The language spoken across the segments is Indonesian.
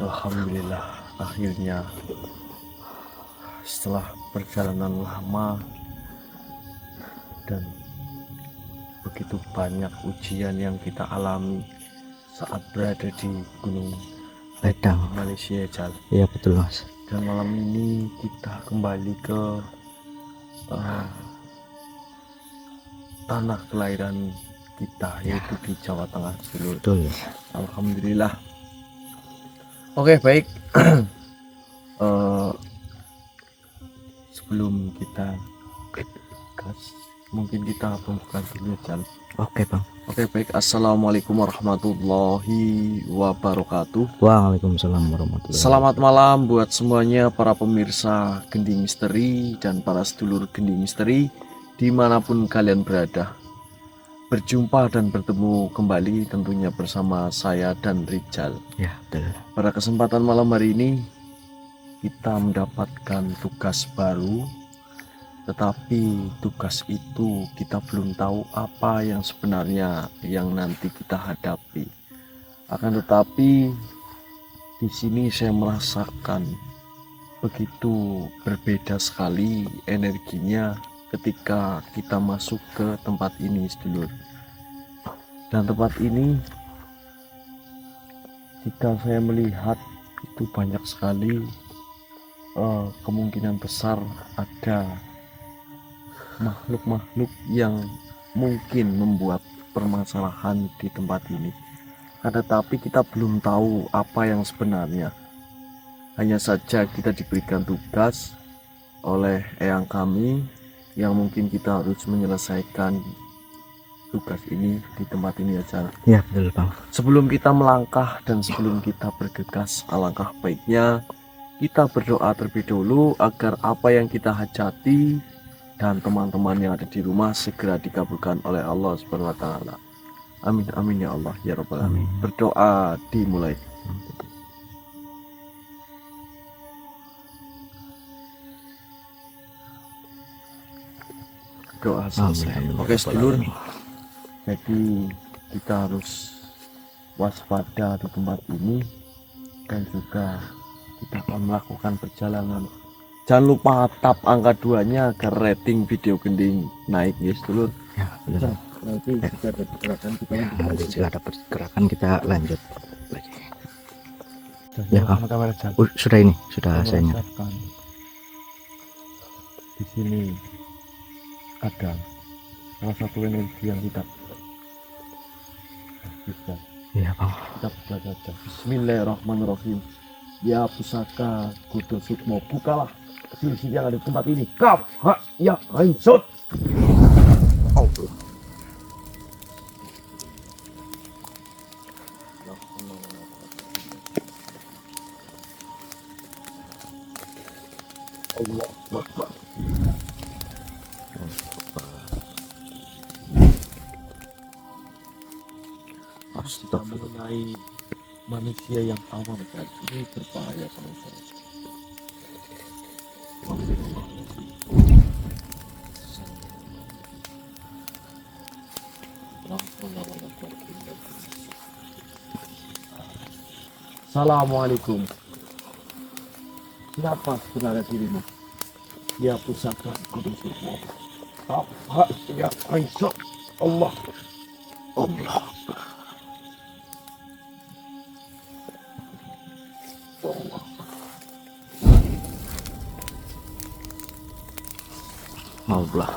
Alhamdulillah, akhirnya setelah perjalanan lama dan begitu banyak ujian yang kita alami saat berada di Gunung Ledang, Malaysia, Jal. iya betul mas. Dan malam ini kita kembali ke tanah kelahiran kita, yaitu di Jawa Tengah, Dulur. Betul. Alhamdulillah. Oke, baik. Sebelum kita gas, mungkin kita pembukaan dulu, Jal. Oke bang. Oke, baik. Assalamualaikum warahmatullahi wabarakatuh. Waalaikumsalam warahmatullahi Selamat malam buat semuanya para pemirsa Gending Misteri dan para sedulur Gending Misteri dimanapun kalian berada. Berjumpa dan bertemu kembali tentunya bersama saya dan Rijal. Ya betul. Pada kesempatan malam hari ini kita mendapatkan tugas baru, tetapi tugas itu kita belum tahu apa yang sebenarnya yang nanti kita hadapi. Akan tetapi di sini saya merasakan begitu berbeda sekali energinya ketika kita masuk ke tempat ini, sedulur. Dan tempat ini jika saya melihat itu banyak sekali kemungkinan besar ada makhluk-makhluk yang mungkin membuat permasalahan di tempat ini. Tetapi kita belum tahu apa yang sebenarnya. Hanya saja kita diberikan tugas oleh eyang kami yang mungkin kita harus menyelesaikan tugas ini di tempat ini aja. Ya betul bang. Sebelum kita melangkah dan sebelum kita bergegas, alangkah baiknya kita berdoa terlebih dahulu agar apa yang kita hajati dan teman-teman yang ada di rumah segera dikabulkan oleh Allah Subhanahu wa taala. Amin amin ya Allah ya rabbal alamin. Berdoa dimulai. Doa selesai. Oke, sedulur. Jadi kita harus waspada di tempat ini dan juga kita akan melakukan perjalanan. Jangan lupa tap angka 2-nya agar rating video Gending naik ya, sedulur. Ya betul. Nanti jika ada pergerakan kita Nanti jika ada pergerakan kita lanjut lagi. ya, Bang. kamera jatuh. Sudah ini, sudah saya nyala. Di sini ada salah satu energi yang tidak bisa Iya bang. kita buka saja. Bismillahirrahmanirrahim. Ya pusaka Kudu Sukmo, bukalah sisi yang ada di tempat ini. Kaf ha ya ain sud. Allah. Allah Akbar. Astagfirullah. Mengenai manusia yang awam kan ini berbahaya sama saya. Assalamualaikum. Siapa sebenarnya dirimu? Ya pusaka Kudus Sukmo. Apa ya Aisyah? Allah. Allah. Allah.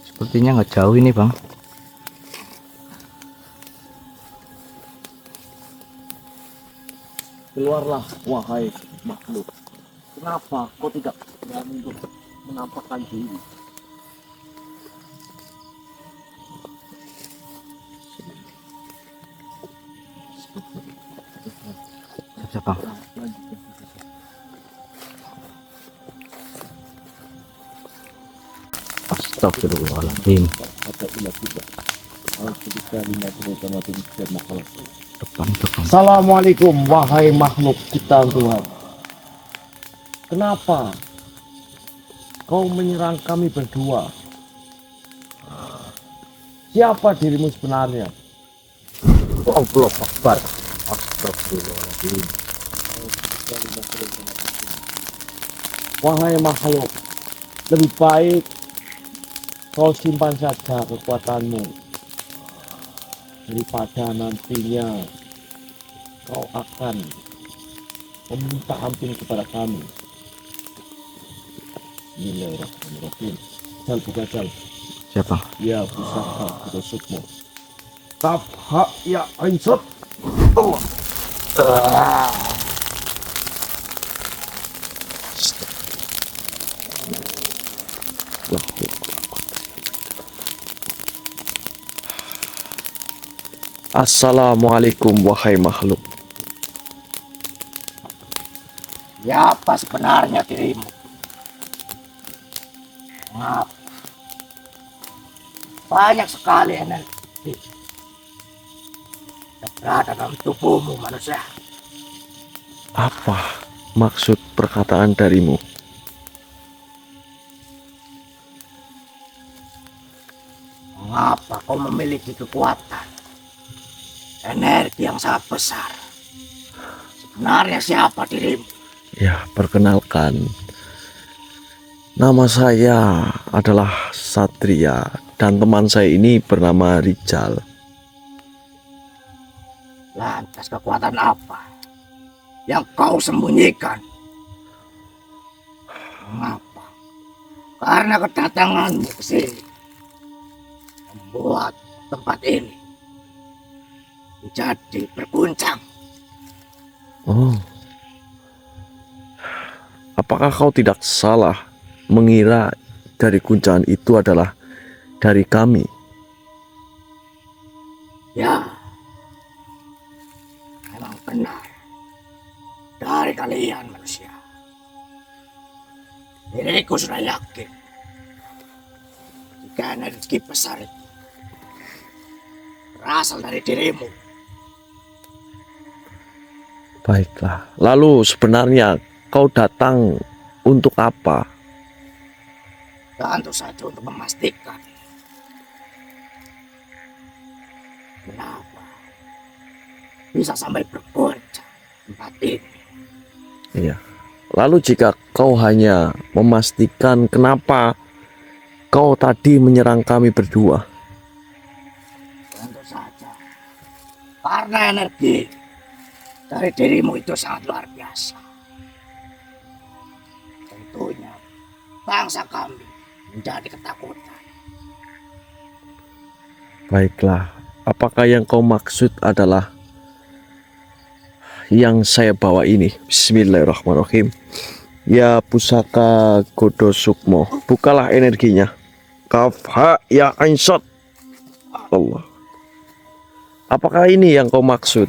Sepertinya nggak jauh ini bang. Keluarlah wahai makhluk. Kenapa kau tidak berani untuk menampakkan diri? Siap bang. Astagfirullahaladzim. Depan itu bang. Assalamualaikum wahai makhluk kita Tuhan. Kenapa kau menyerang kami berdua? Siapa dirimu sebenarnya? Allah Akbar. Astagfirullahaladzim. Wahai makhluk, lebih baik kau simpan saja kekuatanmu daripada nantinya kau akan meminta ampun kepada kami. Bismillahirrahmanirrahim. Jal buka jal. Siapa? Ya pusaka Kudo Sukmo. Kaf ha ya ainsut. Assalamualaikum wahai makhluk. Siapa sebenarnya dirimu? Mengapa? Banyak sekali energi yang berada dalam tubuhmu manusia. Apa maksud perkataan darimu? Mengapa kau memiliki kekuatan energi yang sangat besar? Sebenarnya siapa dirimu? Ya, perkenalkan. Nama saya adalah Satria dan teman saya ini bernama Rijal. Lantas kekuatan apa yang kau sembunyikan? Mengapa? Karena kedatanganmu ke sini membuat tempat ini menjadi berguncang. Oh. Apakah kau tidak salah mengira dari guncangan itu adalah dari kami? Ya, memang benar dari kalian manusia. Diriku sudah yakin jika energi besar itu berasal dari dirimu. Baiklah, lalu sebenarnya kau datang untuk apa? Tentu saja untuk memastikan kenapa bisa sampai bergoncang tempat ini. Iya. Lalu jika kau hanya memastikan kenapa kau tadi menyerang kami berdua? Tentu saja karena energi dari dirimu itu sangat luar biasa. Tentunya bangsa kami menjadi ketakutan. Baiklah, apakah yang kau maksud adalah yang saya bawa ini? Bismillahirrahmanirrahim. Ya pusaka Godo Sukmo, bukalah energinya. Kaf ha ya ainsot. Allah. Apakah ini yang kau maksud?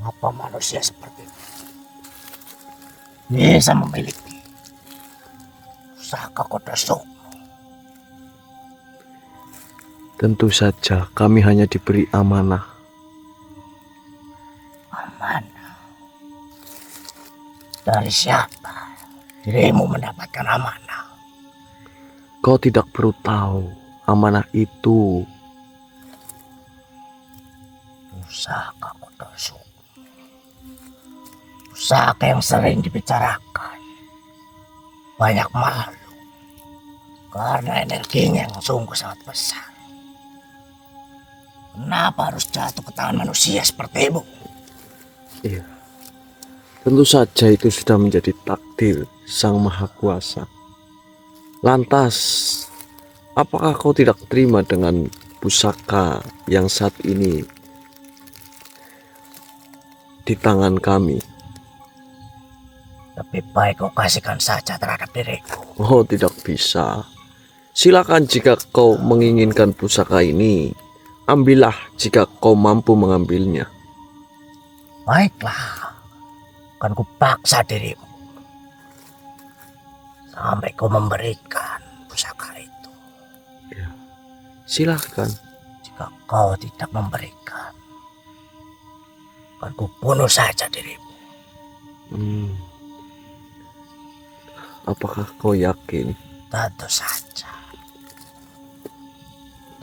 Apa manusia seperti itu bisa memiliki pusaka Godo Sukmo? Tentu saja kami hanya diberi amanah. Amanah? Dari siapa dirimu mendapatkan amanah? Kau tidak perlu tahu amanah itu. Pusaka Godo Sukmo, pusaka yang sering dibicarakan banyak makhluk karena energinya yang sungguh sangat besar. Kenapa harus jatuh ke tangan manusia seperti ibu? Iya. Tentu saja itu sudah menjadi takdir Sang Maha Kuasa. Lantas, apakah kau tidak terima dengan pusaka yang saat ini di tangan kami? Lebih baik kau kasihkan saja terhadap diriku. Oh, tidak bisa. Silakan jika kau menginginkan pusaka ini, ambillah jika kau mampu mengambilnya. Baiklah, akan kupaksa dirimu sampai kau memberikan pusaka itu. Silahkan. Jika kau tidak memberikan, akan kubunuh saja dirimu. Apakah kau yakin? Tentu saja.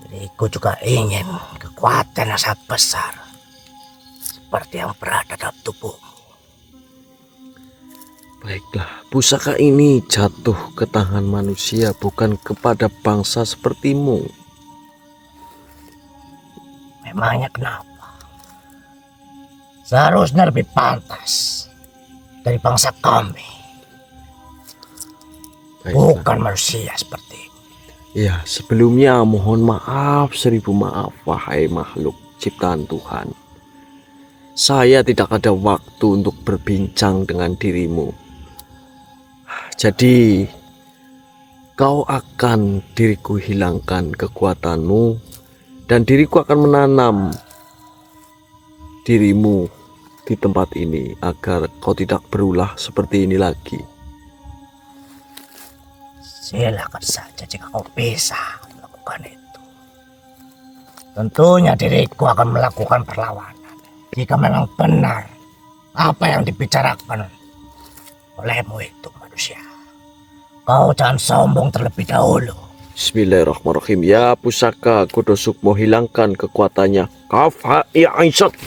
Diriku juga ingin kekuatan yang sangat besar seperti yang berada dalam tubuhmu. Baiklah, pusaka ini jatuh ke tangan manusia, bukan kepada bangsa sepertimu. Memangnya kenapa? Seharusnya lebih pantas dari bangsa kami. Baiklah. Bukan manusia seperti ini. Ya, sebelumnya mohon maaf, 1000 maaf, wahai makhluk ciptaan Tuhan. Saya tidak ada waktu untuk berbincang dengan dirimu. Jadi, kau akan diriku hilangkan kekuatanmu, dan diriku akan menanam dirimu di tempat ini agar kau tidak berulah seperti ini lagi. Silakan saja jika kau bisa melakukan itu. Tentunya diriku akan melakukan perlawanan jika memang benar apa yang dibicarakan olehmu itu manusia. Kau jangan sombong terlebih dahulu. Bismillahirrahmanirrahim. Ya pusaka kudo sukmo, hilangkan kekuatannya. Kafa i'aisat.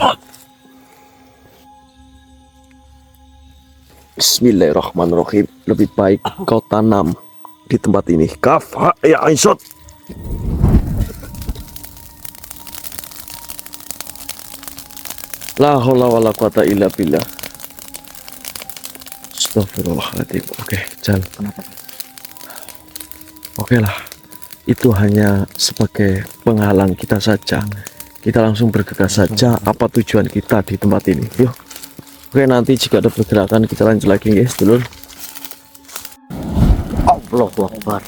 Bismillahirrahmanirrahim. Lebih baik kau tanam di tempat ini. Kafa i'aisat. La haula wala quwata illa billah. Astagfirullahaladzim. Oke, jalan. Kenapa? Oke lah, itu hanya sebagai penghalang kita saja. Kita langsung bergegas saja apa tujuan kita di tempat ini. Yuk. Oke, nanti jika ada pergerakan kita lanjut lagi guys, dulur. Allahu Akbar.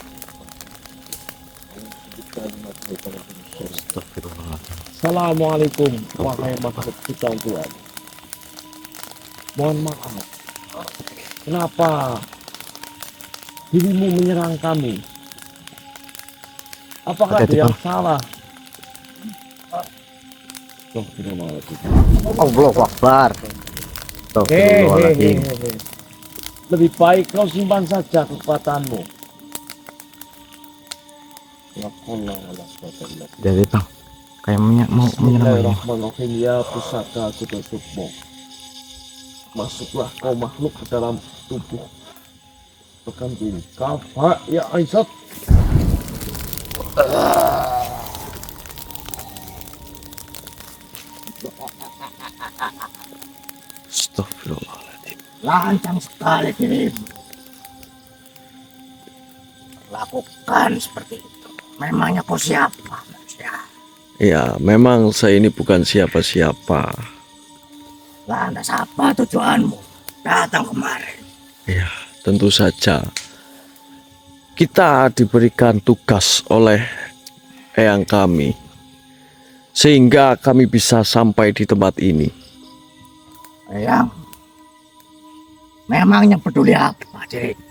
Assalamualaikum wahai makhluk ciptaan Tuhan. Mohon maaf. Kenapa dirimu menyerang kami? Apakah ada Hati-hati, yang Bang. salah? Astagfirullahaladzim. Allahu Akbar. Astagfirullahaladzim. Lebih baik kau simpan saja kekuatanmu. Jadi bang, kayak mau menyerang. Bismillahirrahmanirrahim. Ya pusaka kudo sukmo, masuklah kau makhluk ke dalam tubuh tekan ini. Kafa ya Aisyah. Astagfirullahaladzim. Lancang sekali dirimu. Lakukan seperti itu. Memangnya kau siapa manusia? Ya, memang saya ini bukan siapa-siapa. Lantas apa tujuanmu datang kemarin? Ya, tentu saja. Kita diberikan tugas oleh eyang kami, sehingga kami bisa sampai di tempat ini. Eyang, memangnya peduli apa diriku?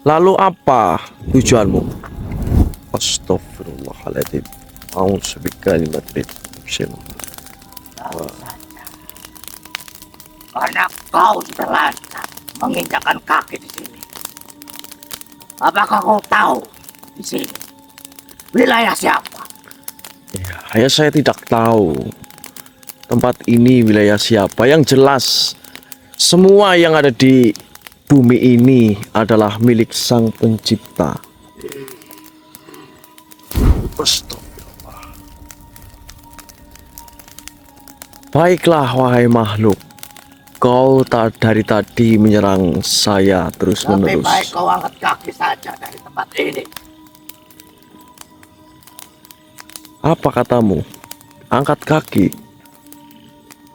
Lalu apa tujuanmu? Astagfirullahaladzim. A'udzubikalimatin Tahu saja. Karena kau sudah lancar menginjakkan kaki di sini. Apakah kau tahu di sini wilayah siapa? Ya, hanya saya tidak tahu tempat ini wilayah siapa. Yang jelas semua yang ada di bumi ini adalah milik Sang Pencipta. Astagfirullah. Baiklah wahai makhluk, kau dari tadi menyerang saya terus Lebih baik menerus. kau angkat kaki saja dari tempat ini. Apa katamu? Angkat kaki.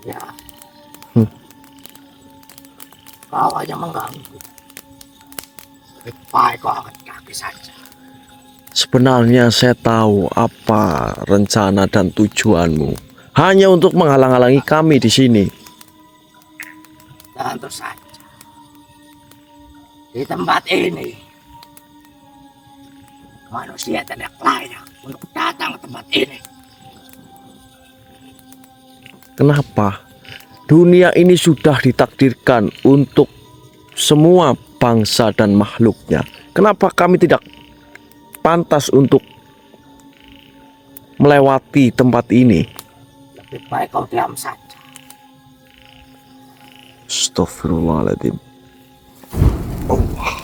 Ya. Hmm. Kau hanya mengganggu. Lebih baik kau angkat kaki saja. Sebenarnya saya tahu apa rencana dan tujuanmu. Hanya untuk menghalang-halangi kami di sini. Tentu saja. Di tempat ini manusia tidak layak untuk datang ke tempat ini. Kenapa? Dunia ini sudah ditakdirkan untuk semua bangsa dan makhluknya. Kenapa kami tidak pantas untuk melewati tempat ini. Lebih baik kau diam saja. Astagfirullahaladzim. Allah.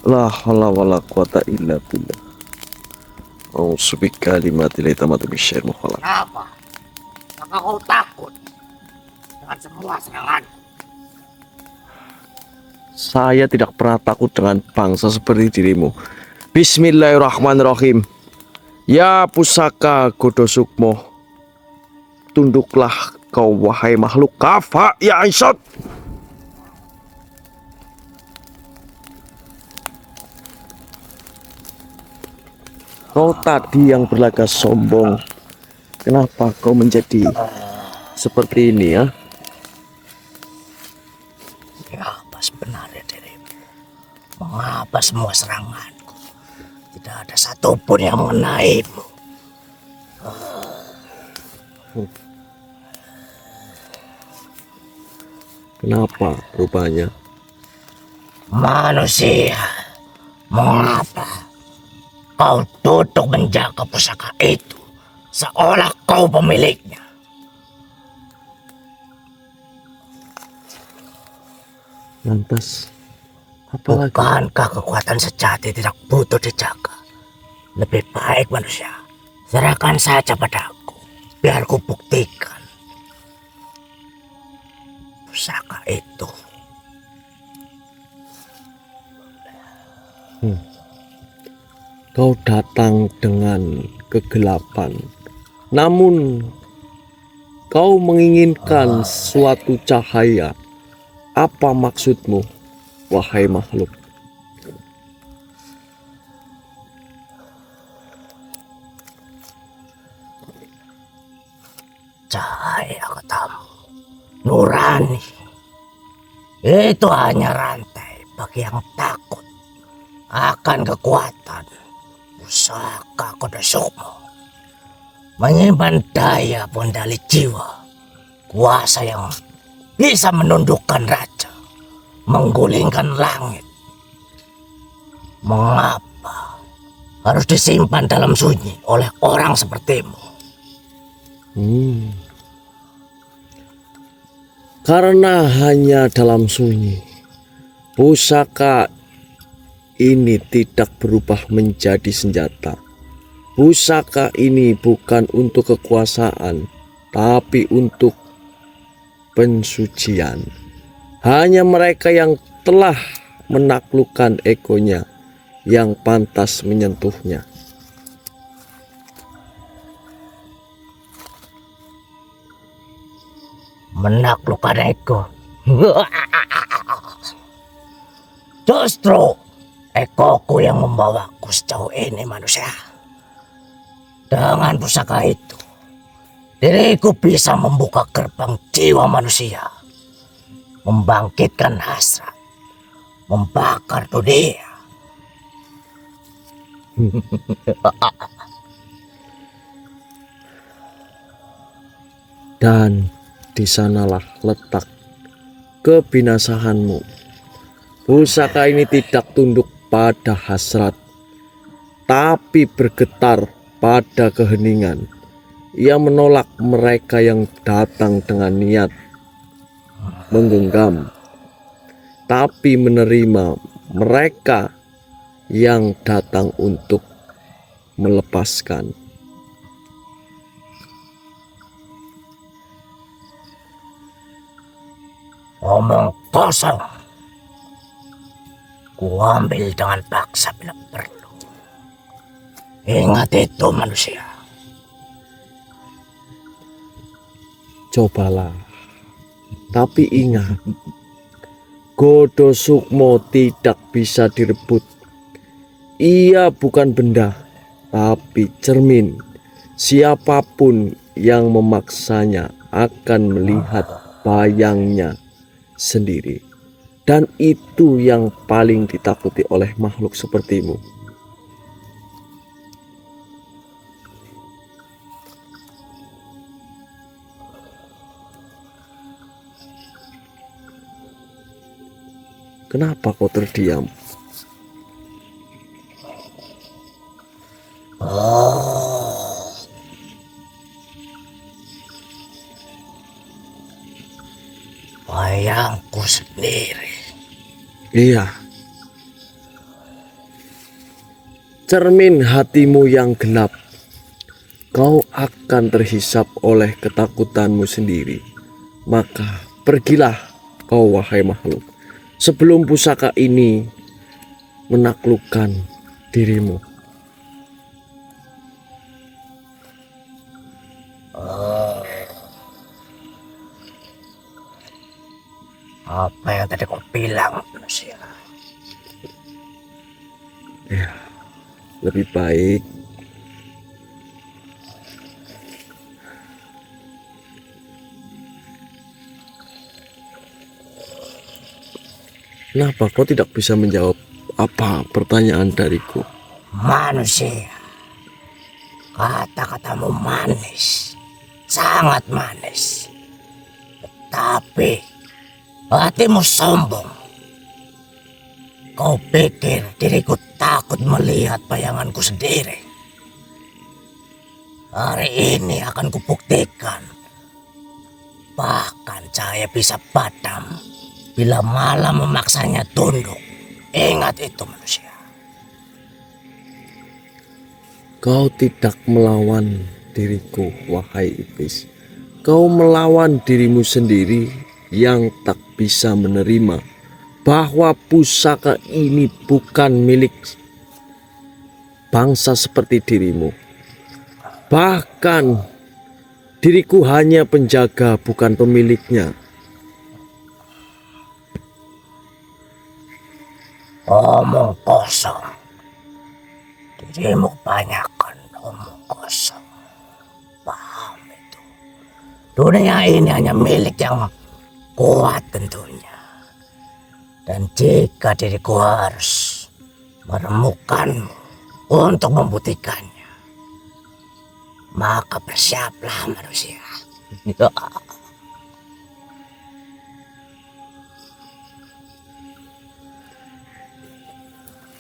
La haula wala quwata illa billah. A'udzu bikalimatillahi tammati min syarri ma khalaq. Kenapa? Maka kau takut dengan semua serangan? Saya tidak pernah takut dengan bangsa seperti dirimu. Bismillahirrahmanirrahim. Ya pusaka Godosukmo, tunduklah kau wahai makhluk kafa ya Aisyad. Kau tadi yang berlagak sombong, kenapa kau menjadi seperti ini ya? Apa sebenarnya dirimu? Mengapa semua seranganku tidak ada satupun yang mengenaimu? Kenapa rupanya? Manusia, mengapa kau duduk menjaga pusaka itu seolah kau pemiliknya? Lantas, apalagi? Bukankah kekuatan sejati tidak butuh dijaga? Lebih baik manusia, serahkan saja padaku, biar ku buktikan pusaka itu. Kau datang dengan kegelapan, namun kau menginginkan suatu cahaya. Apa maksudmu, wahai makhluk? Cahaya katamu, nurani. Itu hanya rantai bagi yang takut akan kekuatan pusaka Godosukmo. Menyimpan daya pondali jiwa, kuasa yang bisa menundukkan raja, menggulingkan langit. Mengapa harus disimpan dalam sunyi oleh orang sepertimu? Karena hanya dalam sunyi, pusaka ini tidak berubah menjadi senjata. Pusaka ini bukan untuk kekuasaan, tapi untuk pensucian. Hanya mereka yang telah menaklukkan egonya yang pantas menyentuhnya. Menaklukkan ego. Justru egoku yang membawaku sejauh ini manusia. Dengan pusaka itu, diriku bisa membuka gerbang jiwa manusia, membangkitkan hasrat, membakar dunia. Dan di sanalah letak kebinasaanmu. Pusaka ini tidak tunduk pada hasrat, tapi bergetar pada keheningan. Ia menolak mereka yang datang dengan niat menggenggam, tapi menerima mereka yang datang untuk melepaskan. Omong kosong. Ku ambil dengan paksa bila perlu. Ingat itu manusia. Cobalah, tapi ingat, Godosukmo tidak bisa direbut. Ia bukan benda, tapi cermin. Siapapun yang memaksanya akan melihat bayangnya sendiri. Dan itu yang paling ditakuti oleh makhluk sepertimu. Kenapa kau terdiam? sendiri. Iya. Cermin hatimu yang gelap. Kau akan terhisap oleh ketakutanmu sendiri. Maka pergilah kau wahai makhluk, sebelum pusaka ini menaklukkan dirimu. Apa yang tadi kau bilang, manusia? Ya, lebih baik kenapa kau tidak bisa menjawab apa pertanyaan dariku? Manusia, kata-katamu manis, sangat manis. Tapi hatimu sombong. Kau pikir diriku takut melihat bayanganku sendiri? Hari ini akan kubuktikan. Bahkan cahaya bisa padam bila malam memaksanya tunduk. Ingat itu, manusia. Kau tidak melawan diriku, wahai iblis. Kau melawan dirimu sendiri yang tak bisa menerima bahwa pusaka ini bukan milik bangsa seperti dirimu. Bahkan diriku hanya penjaga, bukan pemiliknya. Omong kosong. Dirimu kebanyakan omong kosong. Paham itu. Dunia ini hanya milik yang kuat tentunya. Dan jika diriku harus menemukanmu untuk membuktikannya, maka bersiaplah manusia.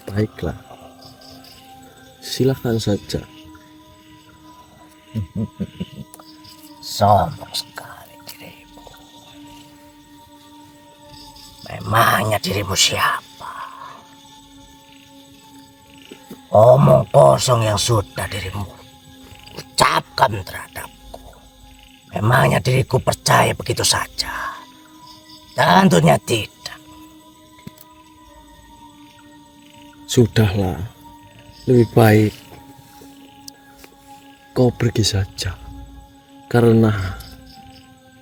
Baiklah, silakan saja. Sombong sekali dirimu. Memangnya dirimu siapa? Omong kosong yang sudah dirimu ucapkan terhadapku. Memangnya diriku percaya begitu saja? Tentunya tidak. Sudahlah, lebih baik kau pergi saja, karena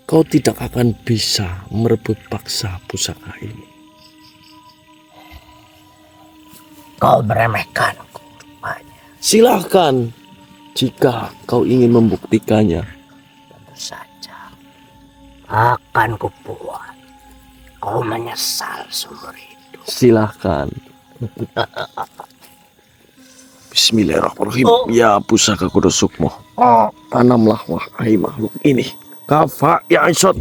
kau tidak akan bisa merebut paksa pusaka ini. Kau meremehkanku rupanya. Silahkan jika kau ingin membuktikannya. Tentu saja akan kubuat kau menyesal seumur hidup. Silahkan. Bismillahirrahmanirrahim. Ya pusaka kudus sukmo, tanamlah wahai makhluk ini kafa ya Aisyot.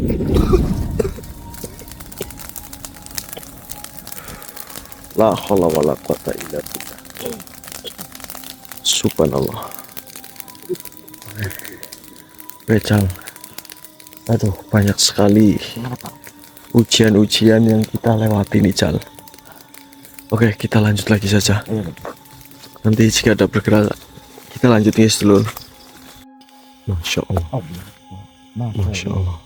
La haula wala quwata illa billah. Subhanallah. Becal. Aduh, banyak sekali ujian-ujian yang kita lewati nih, Cal. Oke, kita lanjut lagi saja. Nanti jika ada bergerak, kita lanjut guys dulu. Masya Allah. Masya Allah.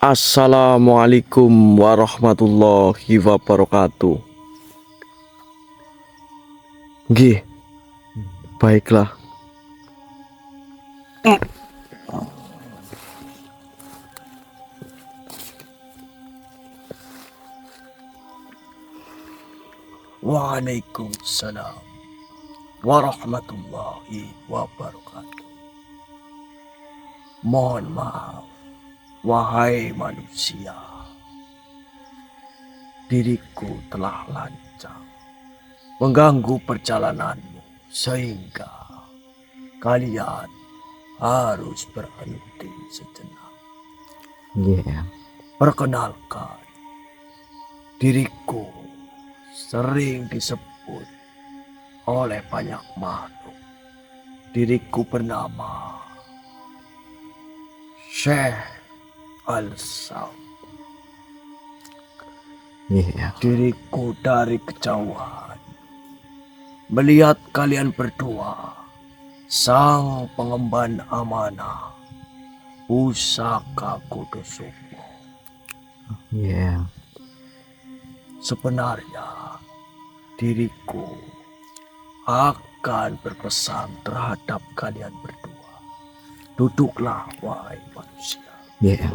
Assalamualaikum warahmatullahi wabarakatuh. Gih, baiklah. Waalaikumsalam warahmatullahi wabarakatuh. Mohon maaf, wahai manusia. Diriku telah lancang mengganggu perjalananmu sehingga kalian harus berhenti sejenak. Iya. Perkenalkan, diriku sering disebut oleh banyak makhluk. Diriku bernama Syekh Al-Saud. Iya. Diriku dari kejauhan melihat kalian berdua, sang pengemban amanah pusaka Kudo Sukmo. Iya. Sebenarnya diriku akan berpesan terhadap kalian berdua. Duduklah, wahai manusia. Iya.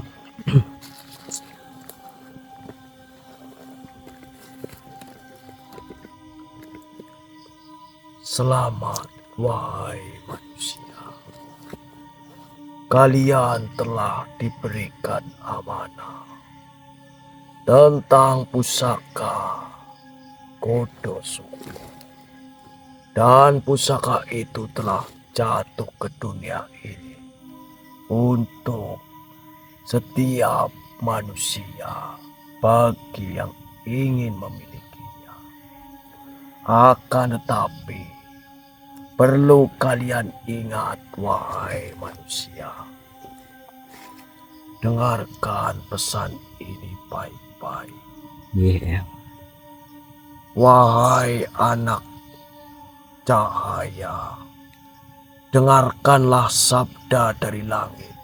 Selamat, wahai manusia. Kalian telah diberikan amanah tentang pusaka Kudo Sukmo. Dan pusaka itu telah jatuh ke dunia ini untuk setiap manusia bagi yang ingin memilikinya. Akan tetapi, perlu kalian ingat, wahai manusia. Dengarkan pesan ini baik-baik. Iya. Wahai anak cahaya, dengarkanlah sabda dari langit.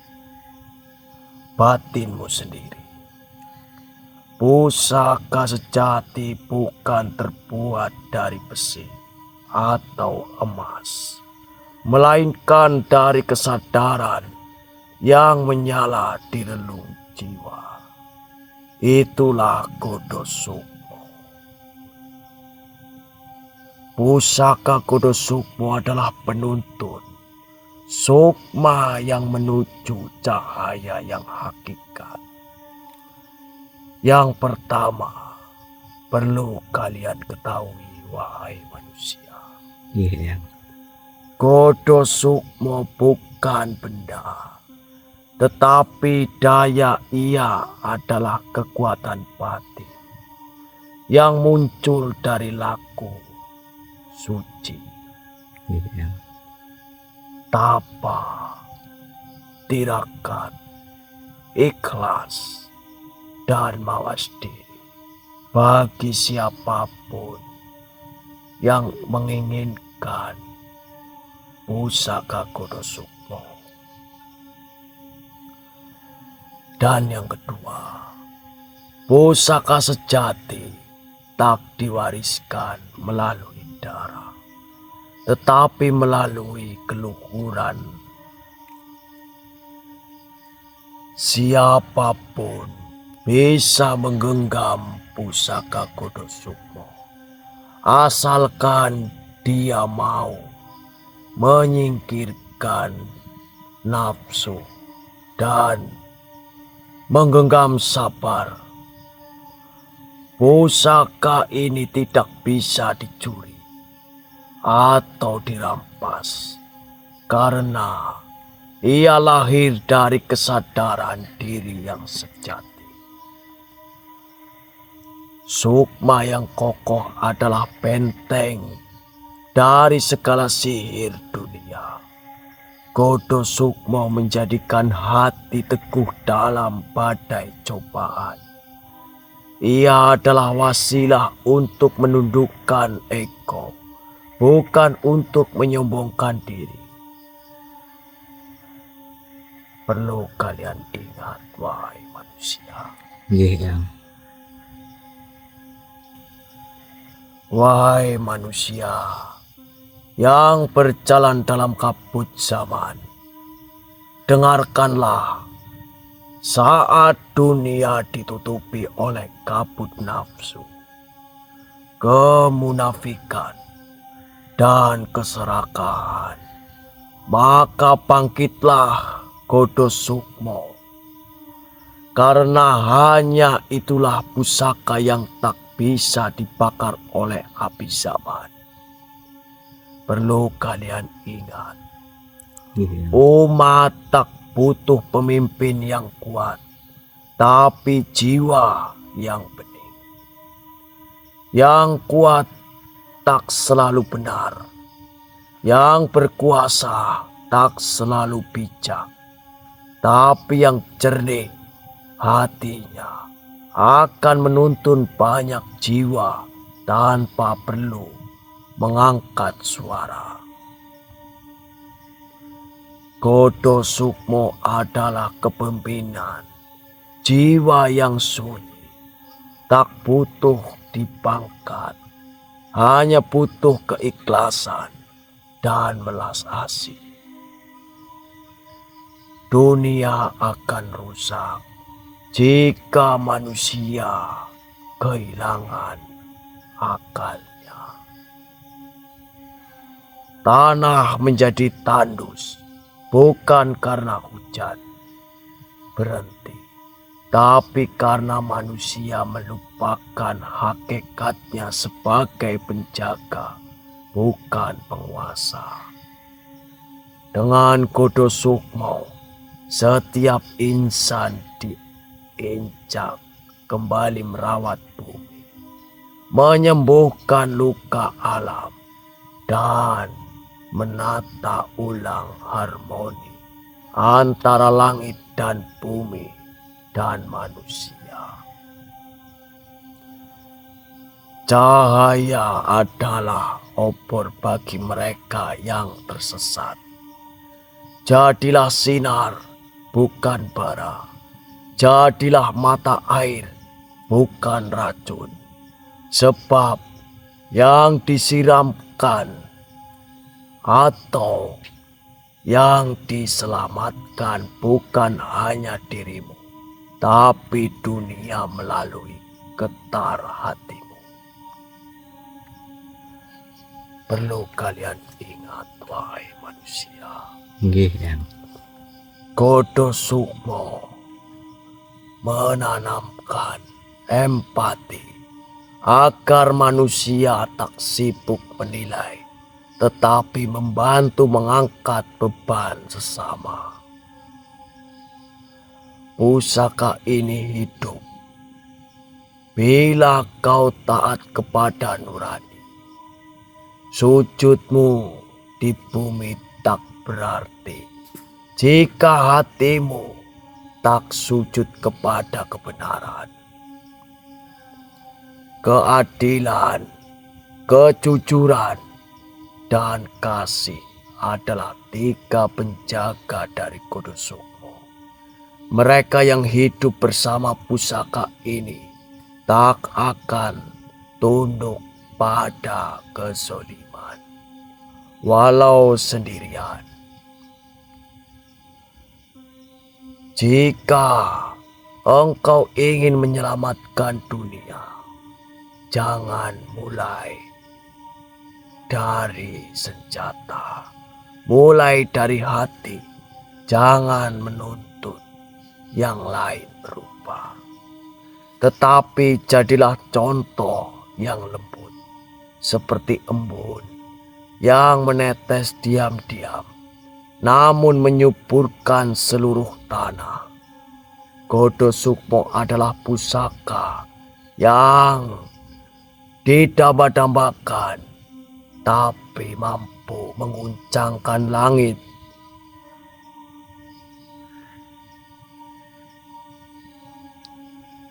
Batinmu sendiri. Pusaka sejati bukan terbuat dari besi atau emas, melainkan dari kesadaran yang menyala di relung jiwa. Itulah Kudo Sukmo. Pusaka Kudo Sukmo adalah penuntun sukma yang menuju cahaya yang hakikat. Yang pertama, perlu kalian ketahui, wahai manusia. Iya. Kudo Sukmo bukan benda, tetapi daya ia adalah kekuatan batin yang muncul dari laku suci, Iya. tapa, tirakat, ikhlas, dan mawas diri bagi siapapun yang menginginkan pusaka Kudo Sukmo. Dan yang kedua, pusaka sejati tak diwariskan melalui darah, tetapi melalui keluhuran. Siapapun bisa menggenggam pusaka Kudo Sukmo, asalkan dia mau menyingkirkan nafsu dan menggenggam sabar. Pusaka ini tidak bisa dicuri atau dirampas karena ia lahir dari kesadaran diri yang sejati. Sukma yang kokoh adalah benteng dari segala sihir dunia. Kudo Sukmo menjadikan hati teguh dalam badai cobaan. Ia adalah wasilah untuk menundukkan ego, bukan untuk menyombongkan diri. Perlu kalian ingat, wahai manusia. Iya. Wahai manusia yang berjalan dalam kabut zaman, dengarkanlah. Saat dunia ditutupi oleh kabut nafsu, kemunafikan, dan keserakahan, maka bangkitlah Kudo Sukmo. Karena hanya itulah pusaka yang tak bisa dibakar oleh api zaman. Perlu kalian ingat, Iya. umat tak butuh pemimpin yang kuat, tapi jiwa yang bening. Yang kuat tak selalu benar, yang berkuasa tak selalu bijak, tapi yang jernih hatinya akan menuntun banyak jiwa tanpa perlu mengangkat suara. Godo Sukmo adalah kepemimpinan jiwa yang sunyi, tak butuh dipangkat, hanya butuh keikhlasan dan belas asih. Dunia akan rusak jika manusia kehilangan akalnya. Tanah menjadi tandus bukan karena hujan berhenti, tapi karena manusia melupakan hakikatnya sebagai penjaga, bukan penguasa. Dengan Godo Sukmo, setiap insan diinjak kembali merawat bumi, menyembuhkan luka alam, dan menata ulang harmoni antara langit dan bumi dan manusia. Cahaya adalah obor bagi mereka yang tersesat. Jadilah sinar, bukan bara. Jadilah mata air, bukan racun. Sebab yang disiramkan atau yang diselamatkan bukan hanya dirimu, tapi dunia melalui getar hatimu. Perlu kalian ingat, wahai manusia. Nggih, Yang. Godo Sukmo menanamkan empati agar manusia tak sibuk menilai, tetapi membantu mengangkat beban sesama. Pusaka ini hidup bila kau taat kepada nurani. Sujudmu di bumi tak berarti jika hatimu tak sujud kepada kebenaran. Keadilan, kejujuran, dan kasih adalah 3 penjaga dari Godo Sukmo. Mereka yang hidup bersama pusaka ini tak akan tunduk pada kezoliman, walau sendirian. Jika engkau ingin menyelamatkan dunia, jangan mulai dari senjata, mulai dari hati. Jangan menuntut yang lain berupa, tetapi jadilah contoh yang lembut, seperti embun yang menetes diam-diam, namun menyuburkan seluruh tanah. Godo Sukmo adalah pusaka yang didamba-dambakan, tapi mampu menguncangkan langit.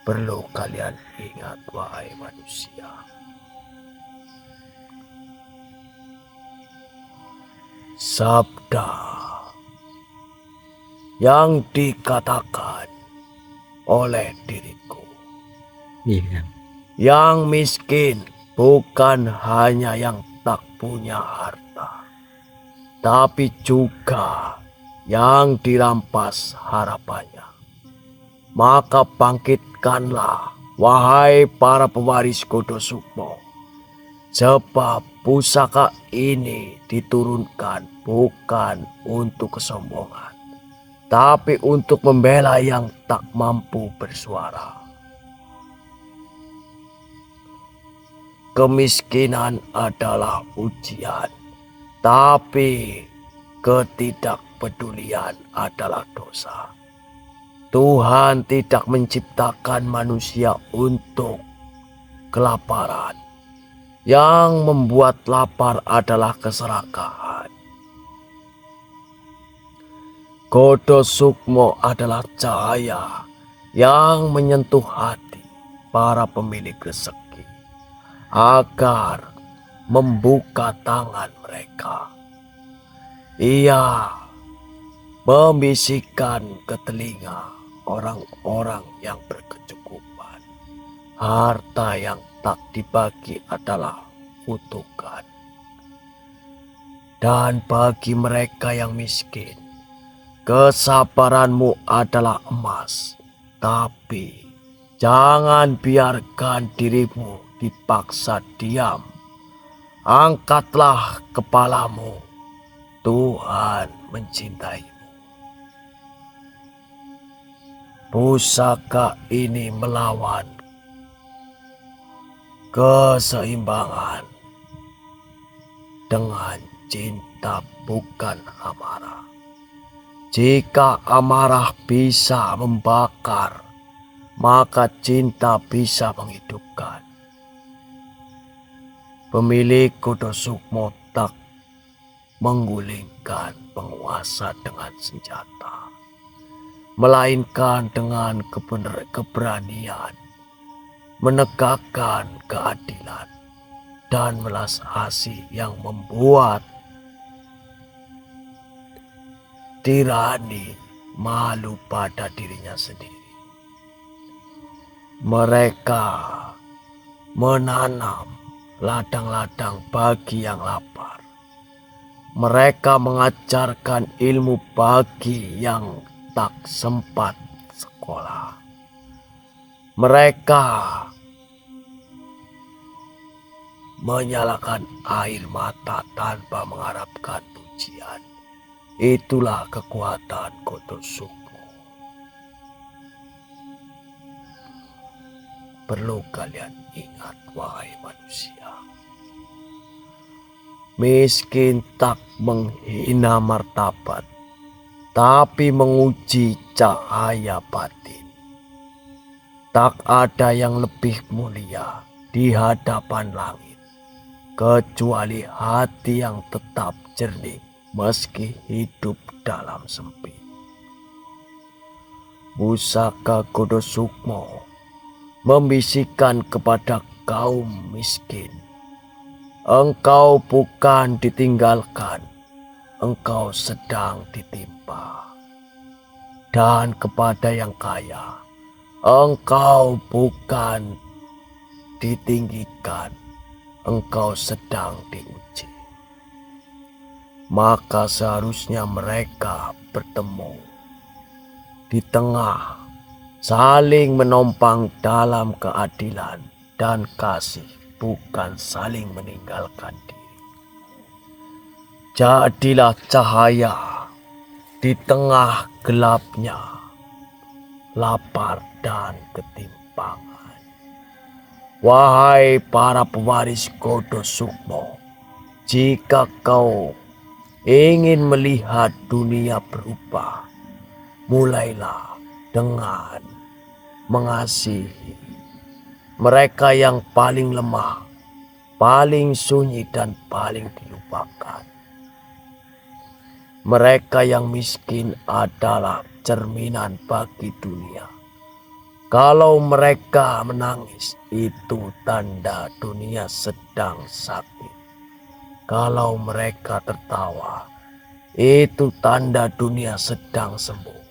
Perlu kalian ingat, wahai manusia. Sabda yang dikatakan oleh diriku, Iya. yang miskin bukan hanya yang tak punya harta, tapi juga yang dirampas harapannya. Maka bangkitkanlah, wahai para pewaris Godo Sukmo, sebab pusaka ini diturunkan bukan untuk kesombongan, tapi untuk membela yang tak mampu bersuara. Kemiskinan adalah ujian, tapi ketidakpedulian adalah dosa. Tuhan tidak menciptakan manusia untuk kelaparan. Yang membuat lapar adalah keserakahan. Godo Sukmo adalah cahaya yang menyentuh hati, para pemilik rezeki agar membuka tangan mereka. Ia membisikkan ke telinga orang-orang yang berkecukupan, harta yang tak dibagi adalah kutukan. Dan bagi mereka yang miskin, kesabaranmu adalah emas. Tapi jangan biarkan dirimu dipaksa diam. Angkatlah kepalamu, Tuhan mencintaimu. Pusaka ini melawan keseimbangan dengan cinta bukan amarah. Jika amarah bisa membakar, maka cinta bisa menghidupkan. Pemilik Kudo Sukmo tak menggulingkan penguasa dengan senjata, melainkan dengan keberanian menegakkan keadilan dan belas asih yang membuat tirani malu pada dirinya sendiri. Mereka menanam ladang-ladang bagi yang lapar. Mereka mengajarkan ilmu bagi yang tak sempat sekolah. Mereka menyalakan air mata tanpa mengharapkan pujian. Itulah kekuatan Kudo Sukmo. Perlu kalian ingat, wahai manusia. Miskin tak menghina martabat, tapi menguji cahaya batin. Tak ada yang lebih mulia di hadapan langit, kecuali hati yang tetap jernih meski hidup dalam sempit. Pusaka Kudo Sukmo membisikkan kepada kaum miskin, engkau bukan ditinggalkan, engkau sedang ditimpa. Dan kepada yang kaya, engkau bukan ditinggikan, engkau sedang diuji. Maka seharusnya mereka bertemu di tengah, saling menompang dalam keadilan dan kasih, bukan saling meninggalkan diri. Jadilah cahaya di tengah gelapnya lapar dan ketimpangan. Wahai para pewaris Kudo Sukmo, jika kau ingin melihat dunia berubah, mulailah dengan mengasihi mereka yang paling lemah, paling sunyi dan paling dilupakan. Mereka yang miskin adalah cerminan bagi dunia. Kalau mereka menangis, itu tanda dunia sedang sakit. Kalau mereka tertawa, itu tanda dunia sedang sembuh.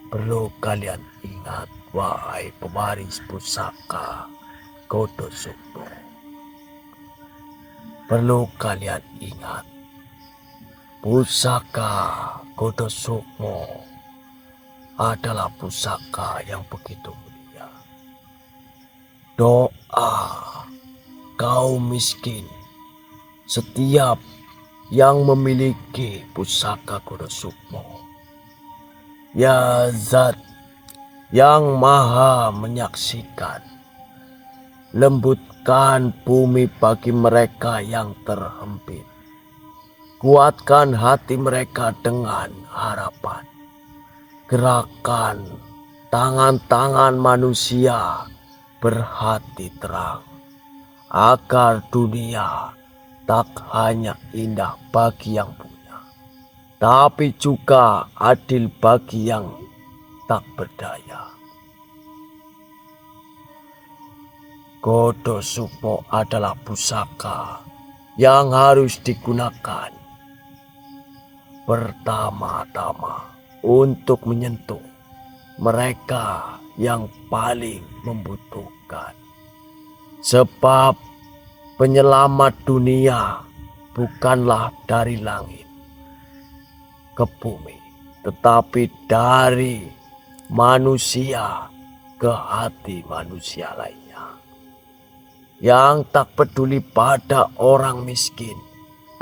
Perlu kalian ingat, wahai pewaris pusaka Kudo Sukmo. Perlu kalian ingat, pusaka Kudo Sukmo adalah pusaka yang begitu mulia. Doa kaum miskin, setiap yang memiliki pusaka Kudo Sukmo. Ya Zat yang maha menyaksikan, lembutkan bumi bagi mereka yang terhimpit. Kuatkan hati mereka dengan harapan. Gerakan tangan-tangan manusia berhati terang, agar dunia tak hanya indah bagi yang punya, tapi juga adil bagi yang tak berdaya. Kodo Sukmo adalah pusaka yang harus digunakan pertama-tama untuk menyentuh mereka yang paling membutuhkan. Sebab penyelamat dunia bukanlah dari langit ke bumi, tetapi dari manusia ke hati manusia lainnya. Yang tak peduli pada orang miskin,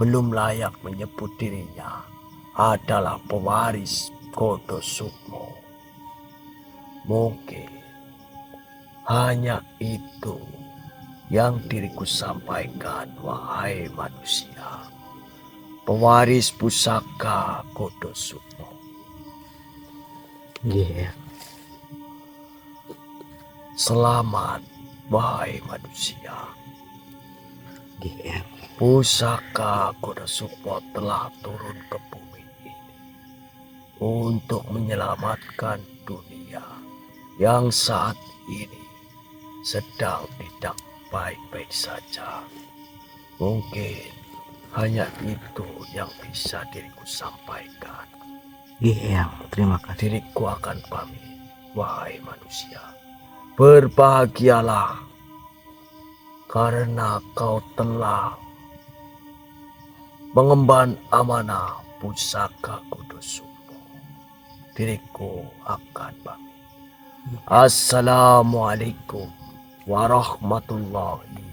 belum layak menyebut dirinya adalah pewaris Kodo Sukmo. Mungkin hanya itu yang diriku sampaikan, wahai manusia, pewaris pusaka Kodo Sukmo. Iya. Selamat, wahai manusia. Iya. Pusaka Kodo Sukmo telah turun ke bumi ini untuk menyelamatkan dunia yang saat ini sedang tidak baik-baik saja. Mungkin hanya itu yang bisa diriku sampaikan. Iya, terima kasih. Diriku akan pamit, wahai manusia. Berbahagialah karena kau telah mengemban amanah pusaka Kodo Sukmo. Diriku akan pamit. Assalamualaikum warahmatullahi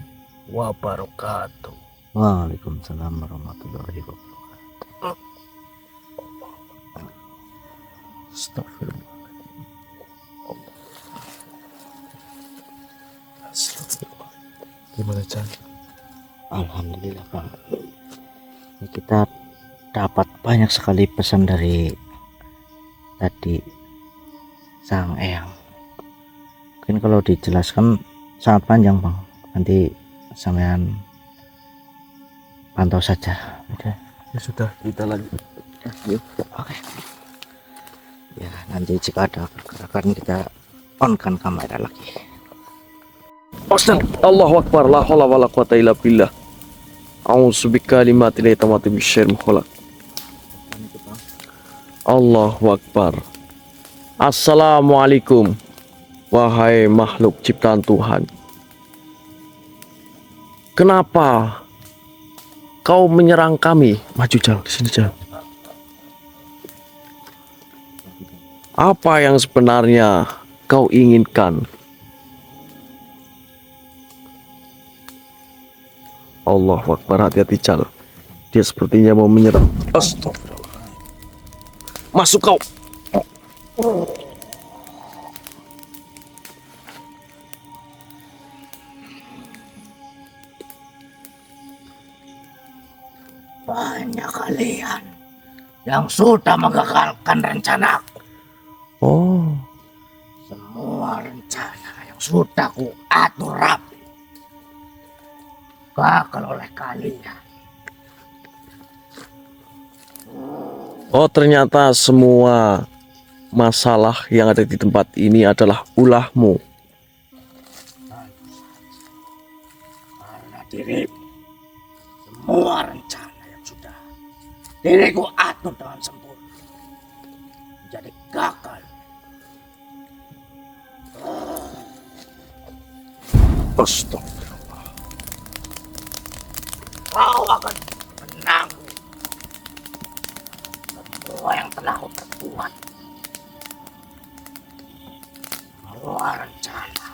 wabarakatuh. Waalaikumsalam warahmatullahi wabarakatuh. Astagfirullah. Astagfirullah. Gimana Chan? Alhamdulillah Bang. Ini kita dapat banyak sekali pesan dari tadi Sang Eyang. Mungkin kalau dijelaskan sangat panjang Bang. Nanti sampean pantau saja. Oke. Ya sudah, kita lanjut. Yuk. Oke. Ya, nanti jika ada pergerakan kita on-kan kamera lagi. Ustaz, Allahu Akbar, la haula wala quwata illa billah. A'udzu bikalimatillahi tammati bisyarri khalaq. Allahu Akbar. Assalamualaikum, wahai makhluk ciptaan Tuhan. Kenapa kau menyerang kami? Maju Jal, di sini Jal. Apa yang sebenarnya kau inginkan? Allahu Akbar, hati-hati Jal. Dia sepertinya mau menyerang. Astagfirullah. Masuk kau. Banyak kalian yang sudah menggagalkan rencanaku. Oh, Semua rencana yang sudah ku atur rapi gagal oleh kalian. oh ternyata semua masalah yang ada di tempat ini adalah ulahmu. Karena dirimu, semua rencana yang sudah diriku atur dengan sempurna menjadi gagal. Astagfirullah. Kau akan menanggung semua yang telah kau perbuat. Semua rencana.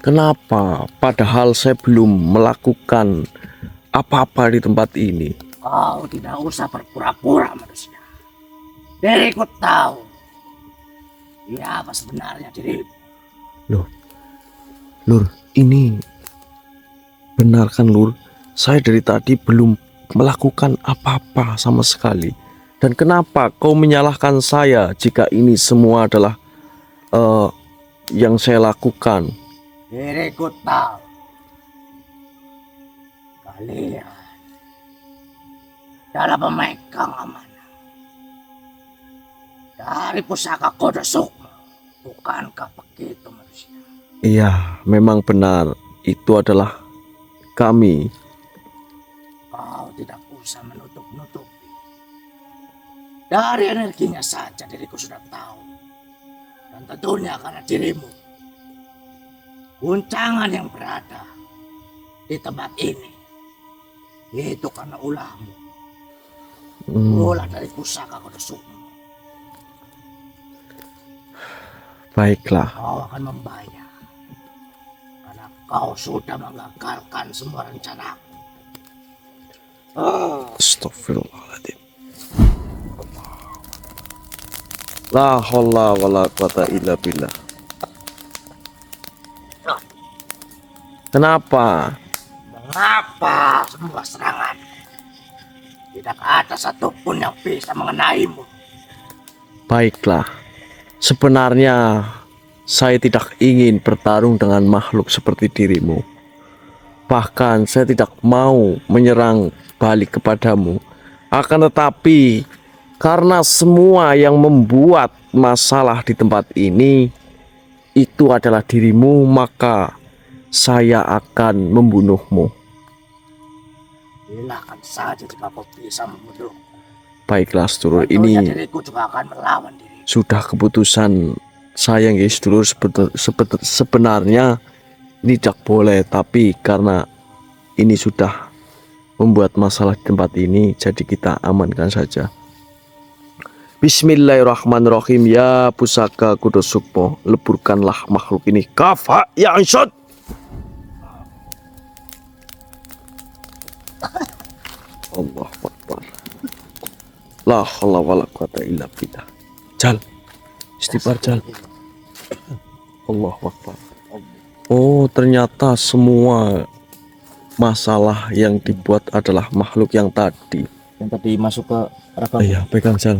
Kenapa? Padahal saya belum melakukan apa-apa di tempat ini. Kau tidak usah berpura-pura manusia. Diriku tahu apa sebenarnya dirimu. Lur, ini benar kan Lur? Saya dari tadi belum melakukan apa-apa sama sekali. Dan kenapa kau menyalahkan saya jika ini semua adalah yang saya lakukan? Diriku tahu kalian dalam memegang amanah dari pusaka Kodo Sukmo Bukankah begitu manusia? Iya, memang benar. Itu adalah kami. Kau tidak usah menutup-nutupi. Dari energinya saja diriku sudah tahu. Dan tentunya karena dirimu. Guncangan yang berada di tempat ini. Itu karena ulahmu. Ulah dari pusaka Kodosukmo. Baiklah. Kau akan membayar. Karena kau sudah menggagalkan semua rencanaku. Astagfirullahaladzim. La haula wala quwata illa billah. Kenapa? Mengapa semua serangan? Tidak ada satupun yang bisa mengenaimu. Baiklah. Sebenarnya saya tidak ingin bertarung dengan makhluk seperti dirimu. Bahkan saya tidak mau menyerang balik kepadamu. Akan tetapi karena semua yang membuat masalah di tempat ini itu adalah dirimu, maka saya akan membunuhmu. Silakan saja jika kau bisa membunuh. Baiklah sedulur, Tentunya ini diriku juga akan melawan diri. sudah keputusan saya guys sedulur. Sebenarnya ini tidak boleh, tapi karena ini sudah membuat masalah di tempat ini, jadi kita amankan saja. Bismillahirrahmanirrahim. Ya pusaka Kodosukmo, leburkanlah makhluk ini. Kafa ya ansad. Allah Akbar. La haula wala quwata illa billah. Jal, istighfar Jal. Allah Akbar. Oh, ternyata semua masalah yang dibuat adalah makhluk yang tadi. Yang tadi masuk ke ragam. Iya, pegang Jal.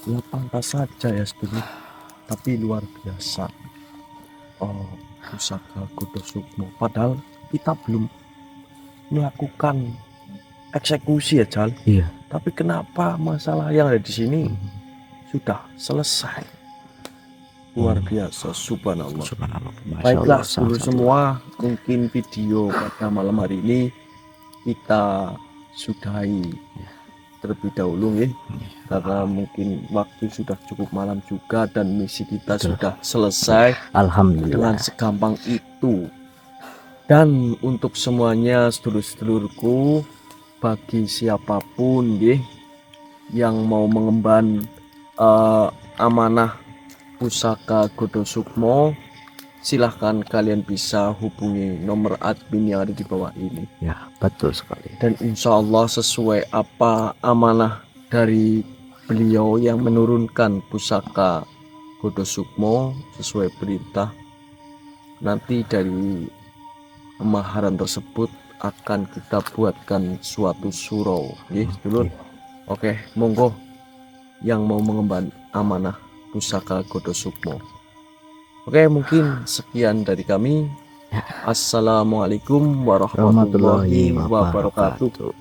Ya pantas saja ya sedulur, tapi luar biasa. Oh, pusaka Kodosukmo. Padahal kita belum melakukan eksekusi ya Jal. Iya. Tapi kenapa masalah yang ada di sini sudah selesai? Luar biasa, subhanallah. Subhanallah. Baiklah sedulur semua, mungkin video pada malam hari ini kita sudahi terlebih dahulu ya, karena mungkin waktu sudah cukup malam juga dan misi kita sudah selesai dengan Alhamdulillah. segampang itu. Dan untuk semuanya sedulur-sedulurku, bagi siapapun ya yang mau mengemban amanah pusaka Kodosukmo, silahkan kalian bisa hubungi nomor admin yang ada di bawah ini. Ya, betul sekali. Dan insya Allah sesuai apa amanah dari beliau yang menurunkan pusaka Kodosukmo, sesuai perintah, nanti dari pemaharan tersebut akan kita buatkan suatu surau ya sedulur. Oke, monggo yang mau mengemban amanah pusaka Kodosukmo. Oke, mungkin sekian dari kami. Assalamualaikum warahmatullahi wabarakatuh.